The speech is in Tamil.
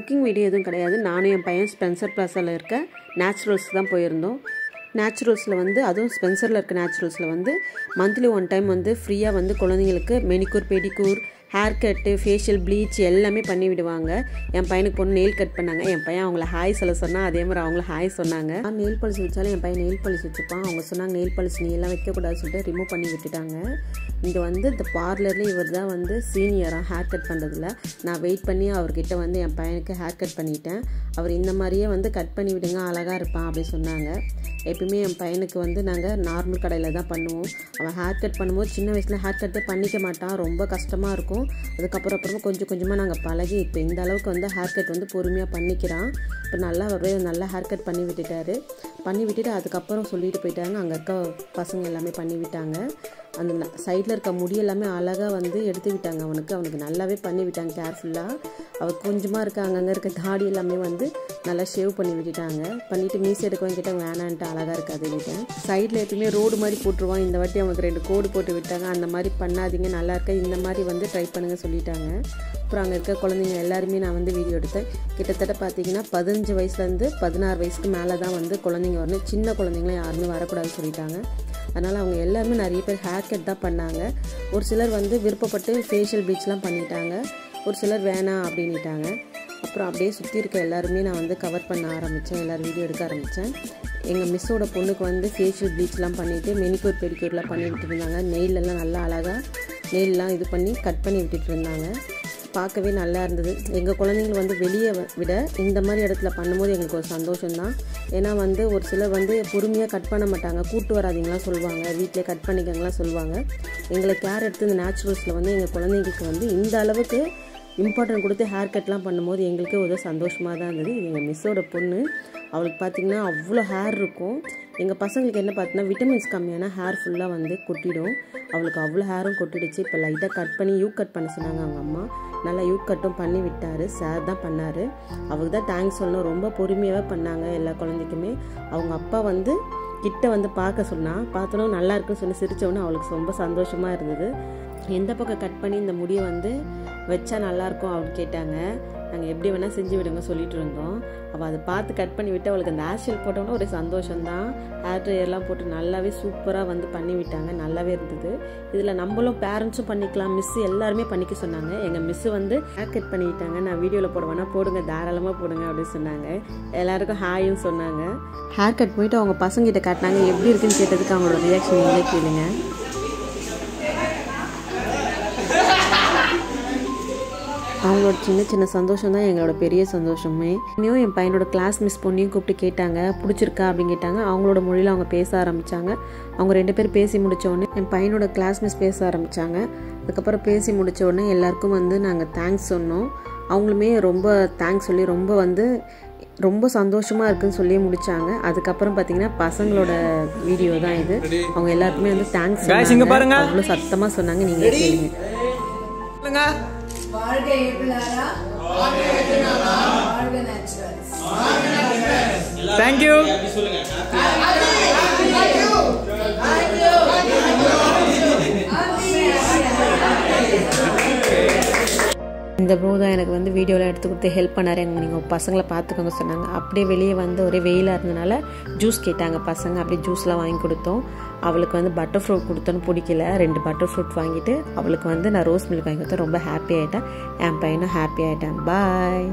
குக்கிங் வீடியோ எதுவும் கிடையாது. நானும் என் பையன் ஸ்பென்சர் பிளாஸாவில் இருக்க நேச்சுரல்ஸ் தான் போயிருந்தோம். நேச்சுரல்ஸில் வந்து அதுவும் ஸ்பென்சரில் இருக்க நேச்சுரல்ஸில் வந்து மந்த்லி 1 டைம் வந்து ஃப்ரீயாக வந்து குழந்தைங்களுக்கு manicure, pedicure, haircut, facial, bleach எல்லாமே பண்ணி விடுவாங்க. என் பையனுக்கு பொண்ணு நெயில் கட் பண்ணாங்க. என் பையன் அவங்கள ஹாய் சொல்ல சொன்னால் அதே மாதிரி அவங்கள ஹாய் சொன்னாங்க. நெயில் பாலிஷ் வச்சாலும் என் பையன் நெயில் பாலிஷ் வச்சுப்பான். அவங்க சொன்னாங்க நெயில் பாலிஷ் நீ எல்லாம் வைக்கக்கூடாதுன்னு சொல்லிட்டு ரிமூவ் பண்ணி விட்டுட்டாங்க. இங்கே வந்து இந்த பார்லரில் இவர் தான் வந்து சீனியராக ஹேர் கட் பண்ணுறதுல. நான் வெயிட் பண்ணி அவர்கிட்ட வந்து என் பையனுக்கு ஹேர் கட் பண்ணிட்டேன். அவர் இந்த மாதிரியே வந்து கட் பண்ணி விடுங்க, அழகாக இருப்பான் அப்படின்னு சொன்னாங்க. எப்பயுமே என் பையனுக்கு வந்து நாங்கள் நார்மல் கடையில் தான் பண்ணுவோம். அவன் ஹேர் கட் பண்ணும்போது சின்ன வயசில் ஹேர் கட்டே பண்ணிக்க மாட்டான், ரொம்ப கஷ்டமாக இருக்கும். அதுக்கப்புறமா கொஞ்சம் கொஞ்சமாக நாங்கள் பழகி இப்போ இந்த அளவுக்கு வந்து ஹேர் கட் வந்து பொறுமையாக பண்ணிக்கிறான். இப்போ நல்லா ஹேர் கட் பண்ணி விட்டுட்டு அதுக்கப்புறம் சொல்லிட்டு போயிட்டாங்க. அங்கே இருக்க பசங்க எல்லாமே பண்ணி விட்டாங்க. அந்த சைடில் இருக்க முடி எல்லாமே அழகாக வந்து எடுத்து விட்டாங்க. அவனுக்கு நல்லாவே பண்ணி விட்டாங்க கேர்ஃபுல்லாக. அவர் கொஞ்சமாக இருக்க அங்கங்கே இருக்க தாடி எல்லாமே வந்து நல்லா ஷேவ் பண்ணி விட்டுட்டாங்க. பண்ணிவிட்டு மீசை எடுக்கவங்க கிட்ட வேணான்ட்டு அழகாக இருக்காது விட்டேன். சைடில் எப்பயுமே ரோடு மாதிரி போட்டுருவான். இந்த வாட்டி அவனுக்கு 2 கோடு போட்டு விட்டாங்க. அந்த மாதிரி பண்ணாதீங்க, நல்லா இருக்க, இந்த மாதிரி வந்து ட்ரை பண்ணுங்க சொல்லிட்டாங்க. அப்புறம் அங்கே இருக்க குழந்தைங்க எல்லாருமே நான் வந்து வீடியோ எடுத்தேன். கிட்டத்தட்ட பார்த்தீங்கன்னா 15 வயசுலேருந்து 16 வயசுக்கு மேலே தான் வந்து குழந்தைங்க வரணும். சின்ன குழந்தைங்களாம் யாருமே வரக்கூடாதுன்னு சொல்லிட்டாங்க. அதனால் அவங்க எல்லாருமே நிறைய பேர் ஹேர் கட் தான் பண்ணாங்க. ஒரு சிலர் வந்து விருப்பப்பட்டு ஃபேஷியல் ப்ளீச்லாம் பண்ணிட்டாங்க. ஒரு சிலர் வேணாம் அப்படின்ட்டாங்க. அப்புறம் அப்படியே சுற்றி இருக்க எல்லாருமே நான் வந்து கவர் பண்ண ஆரம்பித்தேன். எல்லோரும் வீடியோ எடுக்க ஆரம்பித்தேன். எங்கள் மிஸ்ஸோட பொண்ணுக்கு வந்து ஃபேஷியல் ப்ளீச்லாம் பண்ணிவிட்டு மெனிக்கூர், பெடிக்கூர்லாம் பண்ணி விட்டுட்டு இருந்தாங்க. நெயிலெல்லாம் நல்லா அழகாக நெயிலெலாம் இது பண்ணி கட் பண்ணி விட்டுட்டு இருந்தாங்க. பார்க்கவே நல்லா இருந்தது. எங்கள் குழந்தைங்க வந்து வெளியே விட இந்த மாதிரி இடத்துல பண்ணும்போது எங்களுக்கு ஒரு சந்தோஷம்தான். ஏன்னா வந்து ஒரு சிலர் வந்து பொறுமையாக கட் பண்ண மாட்டாங்க, கூட்டு வராதிங்களாம் சொல்லுவாங்க, வீட்டிலே கட் பண்ணிக்கங்களாம் சொல்லுவாங்க. எங்களை கேர் எடுத்து இந்த நேச்சுரல்ஸில் வந்து எங்கள் குழந்தைங்களுக்கு வந்து இந்த அளவுக்கு இம்பார்ட்டன்ட் கொடுத்து ஹேர் கட்லாம் பண்ணும்போது எங்களுக்கு ஒரு சந்தோஷமாக தான் இருந்தது. இது எங்கள் மிஸ்ஸோட பொண்ணு. அவளுக்கு பார்த்திங்கன்னா அவ்வளோ ஹேர் இருக்கும். எங்கள் பசங்களுக்கு என்ன பார்த்தீங்கன்னா விட்டமின்ஸ் கம்மியான ஹேர் ஃபுல்லாக வந்து கொட்டிடும். அவளுக்கு அவ்வளோ ஹேரும் கொட்டிடுச்சு. இப்போ லைட்டாக கட் பண்ணி யூ கட் பண்ண சொன்னாங்க அவங்க அம்மா. நல்லா யூ கட்டும் பண்ணி விட்டார். சார் தான் பண்ணார். அவருக்கு தான் தேங்க்ஸ் சொல்லணும். ரொம்ப பொறுமையாகவே பண்ணாங்க எல்லா குழந்தைக்குமே. அவங்க அப்பா வந்து கிட்ட வந்து பார்க்க சொன்னால் பார்த்தோன்னா நல்லா இருக்குன்னு சொல்லி சிரித்தோன்னே அவளுக்கு ரொம்ப சந்தோஷமாக இருந்தது. எந்த பக்கம் கட் பண்ணி இந்த முடியை வந்து வச்சா நல்லாயிருக்கும் அப்படின்னு கேட்டாங்க. நாங்கள் எப்படி வேணால் செஞ்சு விடுங்க சொல்லிட்டு இருந்தோம். அவள் அதை பார்த்து கட் பண்ணி விட்டு அவளுக்கு அந்த ஹேர் ஸ்டைல் போட்டோன்னா ஒரு சந்தோஷம்தான். ஹேர் ட்ரையர்லாம் போட்டு நல்லாவே சூப்பராக வந்து பண்ணி விட்டாங்க. நல்லாவே இருந்தது. இதில் நம்மளும் பேரண்ட்ஸும் பண்ணிக்கலாம், மிஸ்ஸு எல்லாருமே பண்ணிக்க சொன்னாங்க. எங்கள் மிஸ்ஸு வந்து ஹேர் கட் பண்ணிவிட்டாங்க. நான் வீடியோவில் போடுவேன்னா போடுங்க, தாராளமாக போடுங்க அப்படின்னு சொன்னாங்க. எல்லாருக்கும் ஹாயும் சொன்னாங்க. ஹேர் கட் போயிட்டு அவங்க பசங்கிட்ட காட்டினாங்க. எப்படி இருக்குன்னு கேட்டதுக்கு அவங்களோட ரியாக்ஷன் நீங்களே கேளுங்க. அவங்களோட சின்ன சின்ன சந்தோஷம் தான் எங்களோட பெரிய சந்தோஷமே. இன்னும் என் பையனோட கிளாஸ் மிஸ் பொண்ணையும் கூப்பிட்டு கேட்டாங்க, பிடிச்சிருக்கா அப்படின்னு கேட்டாங்க. அவங்களோட மொழியில் அவங்க பேச ஆரம்பித்தாங்க. அவங்க 2 பேர் பேசி முடித்தோடனே என் பையனோட கிளாஸ் மிஸ் பேச ஆரம்பித்தாங்க. அதுக்கப்புறம் பேசி முடித்த உடனே எல்லாருக்கும் வந்து நாங்கள் தேங்க்ஸ் சொன்னோம். அவங்களுமே ரொம்ப தேங்க்ஸ் சொல்லி ரொம்ப சந்தோஷமாக இருக்குன்னு சொல்லி முடித்தாங்க. அதுக்கப்புறம் பார்த்தீங்கன்னா பசங்களோட வீடியோ தான் இது. அவங்க எல்லாருக்குமே வந்து தேங்க்ஸ் சொன்னாங்க. அவ்வளோ சத்தமாக சொன்னாங்க. நீங்களே கேளுங்க. வாழ்க ஏபிளாரா, வாழ்க நேச்சுரல்ஸ். Thank you. இந்த ப்ரோ தான் எனக்கு வந்து வீடியோவில் எடுத்து கொடுத்து ஹெல்ப் பண்ணார். நீங்கள் பசங்களை பார்த்துக்கோங்க சொன்னாங்க. அப்படியே வெளியே வந்து ஒரே வெயிலாக இருந்ததுனால ஜூஸ் கேட்டாங்க பசங்க. அப்படியே ஜூஸ்லாம் வாங்கி கொடுத்தோம். அவளுக்கு வந்து பட்டர் ஃப்ரூட் கொடுத்தோன்னு பிடிக்கல. 2 பட்டர் ஃப்ரூட் வாங்கிட்டு அவளுக்கு வந்து நான் ரோஸ் மில்க் வாங்கி கொடுத்தேன். ரொம்ப ஹாப்பி ஆகிட்டேன். என் பையனும் ஹாப்பி ஆகிட்டேன். பாய்.